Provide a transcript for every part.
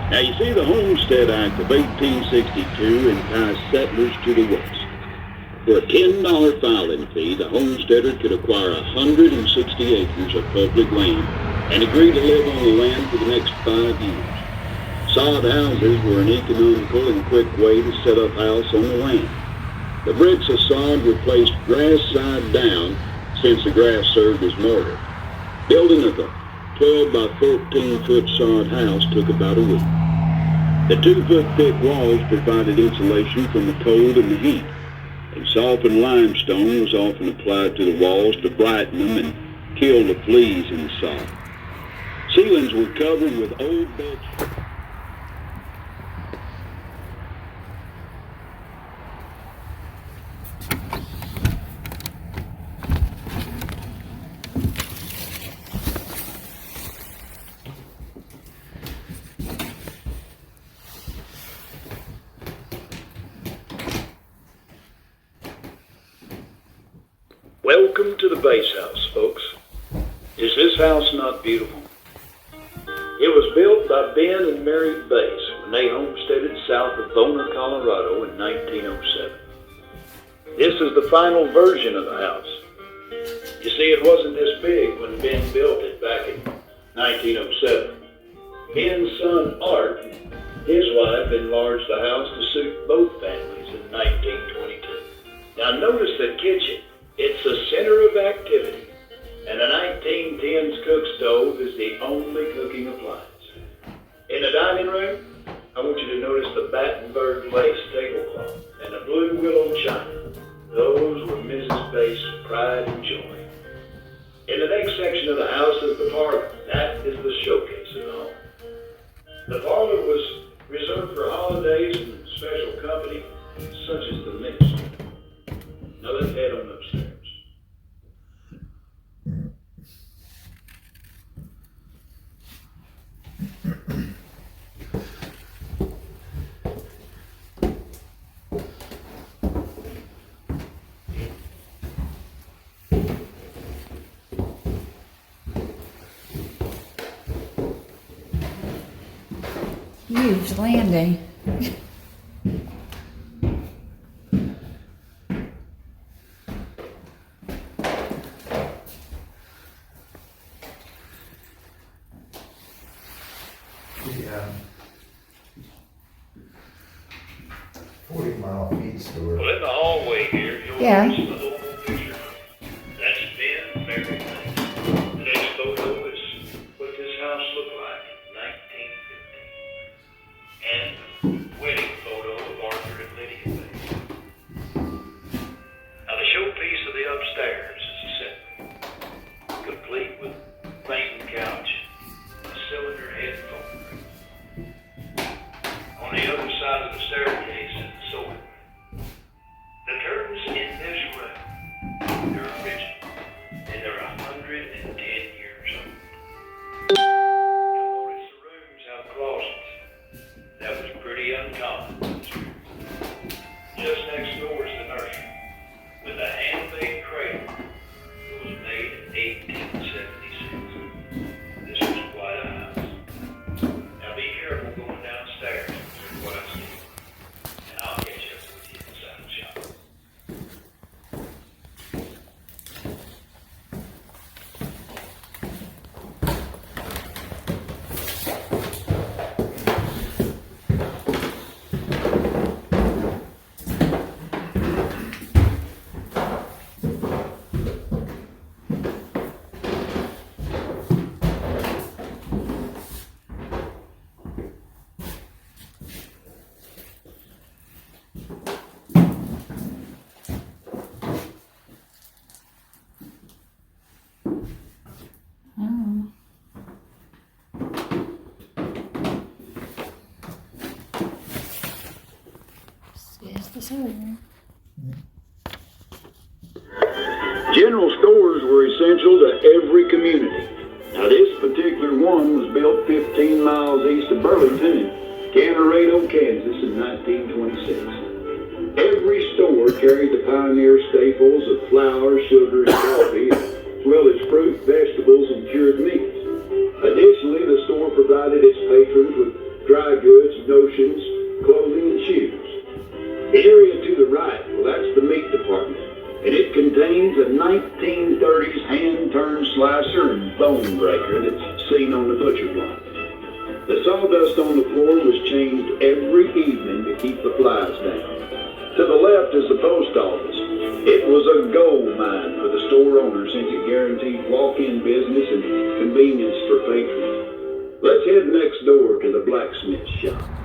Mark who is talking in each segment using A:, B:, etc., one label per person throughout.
A: Now you see, the Homestead Act of 1862 enticed settlers to the west. For a $10 filing fee, the homesteader could acquire 160 acres of public land and agree to live on the land for the next 5 years. Sod houses were an economical and quick way to set up house on the land. The bricks of sod were placed grass side down, since the grass served as mortar. Building of a 12 by 14 foot sod house took about a week. The 2-foot thick walls provided insulation from the cold and the heat, and softened limestone was often applied to the walls to brighten them and kill the fleas in the sod. Ceilings were covered with old beds.
B: Welcome to the base house, folks. Is this house not beautiful? It was built by Ben and Mary Bass when they homesteaded south of Bona, Colorado in 1907. This is the final version of the house. You see, it wasn't this big when Ben built it back in 1907. Ben's son Art, his wife, enlarged the house to suit both families in 1922. Now notice the kitchen. It's a center of activity, and a 1910s cook stove is the only cooking appliance. In the dining room, I want you to notice the Battenberg lace tablecloth and the blue willow china. Those were Mrs. Bass's pride and joy. In the next section of the house is the parlor. That is the showcase of the home. The parlor was reserved for holidays and special company, such as the minister. Now let's head on upstairs.
C: Huge landing.
D: The 40-mile feed store.
B: Well, in the hallway here, you'll
C: Yeah.
B: notice the whole picture. That's Ben, Mary, the next photo is what this house looked like in 1950. And the wedding photo of Arthur and Lydia Bass. Now the showpiece of the upstairs is a set, complete with main couch, a cylinder head phone room. On the other side of the staircase is the sewing room. The curtains in this room, they're original, and they're 110 years old. You'll notice the rooms have closets. That was pretty uncommon. Just next door is the nursery, with a handmade cradle that was made in 1876. This was quite a house. Now be careful going downstairs with what I see, and I'll catch up with you inside the shop.
C: Oh. This is the sewing room.
A: General stores were essential to every community. Now this particular one was built 15 miles east of Burlington in Canarado, Kansas in 1926. Every store carried the pioneer staples of flour, sugar, and coffee, as well as fruit, vegetables, and cured meats. Additionally, the store provided its patrons with dry goods
B: cushions, clothing, and shoes. The area to the right, well, that's the meat department, and it contains a 1930s hand-turned slicer and bone breaker that's seen on the butcher block. The sawdust on the floor was changed every evening to keep the flies down. To the left is the post office. It was a gold mine for the store owner since it guaranteed walk-in business and convenience for patrons. Let's head next door to the Blacksmith Shop.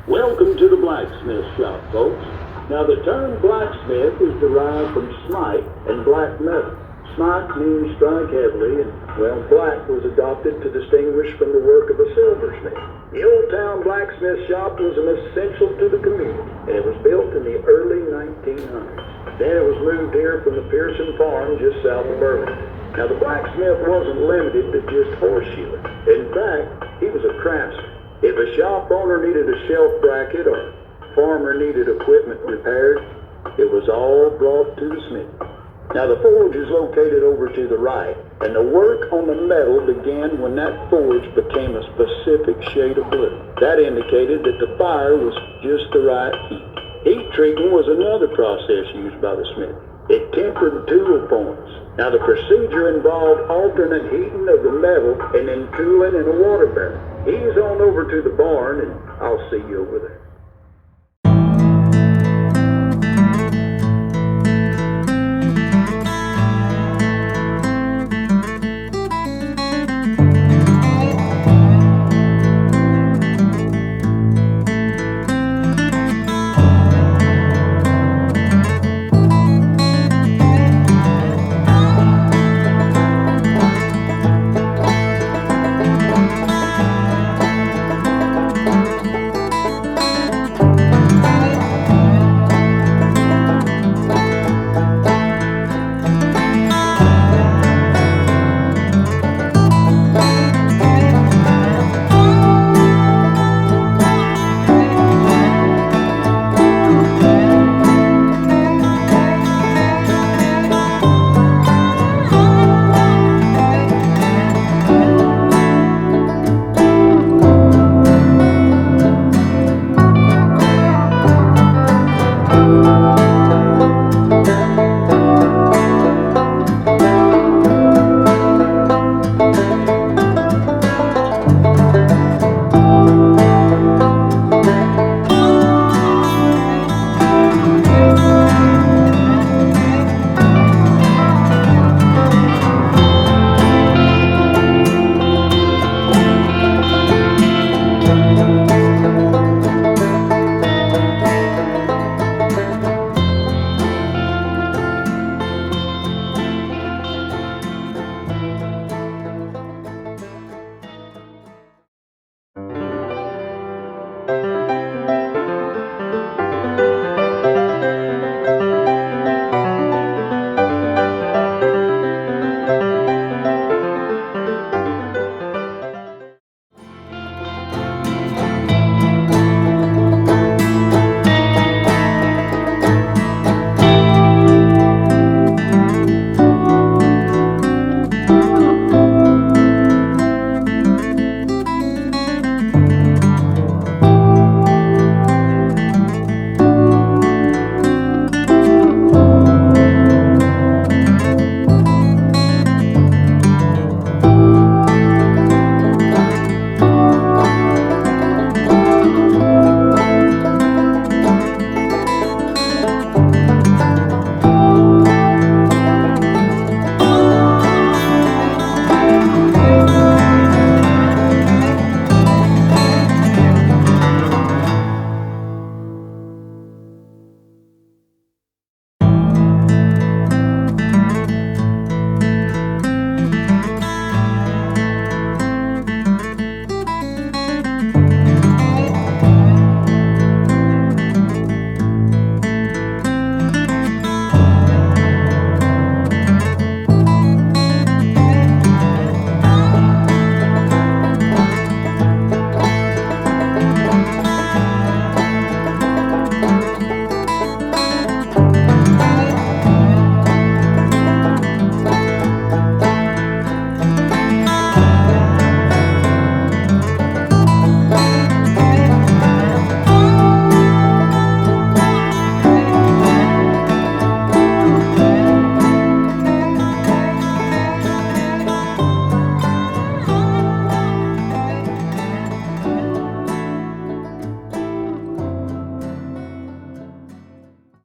B: Welcome to the Blacksmith Shop, folks. Now, the term blacksmith is derived from smite and black metal. Smite means strike heavily, and, well, black was adopted to distinguish from the work of a silversmith. The Old Town Blacksmith Shop was an essential to the community, and it was built in the early 1900s. Then it was moved here from the Pearson Farm just south of Burlington. Now, the blacksmith wasn't limited to just horseshoeing. In fact, he was a craftsman. If a shop owner needed a shelf bracket or farmer needed equipment repaired, it was all brought to the smith. Now, the forge is located over to the right, and the work on the metal began when that forge became a specific shade of blue. That indicated that the fire was just the right heat. Heat treating was another process used by the smith. It tempered tool points. Now, the procedure involved alternate heating of the metal and then cooling in a water barrel. Ease on over to the barn, and I'll see you over there.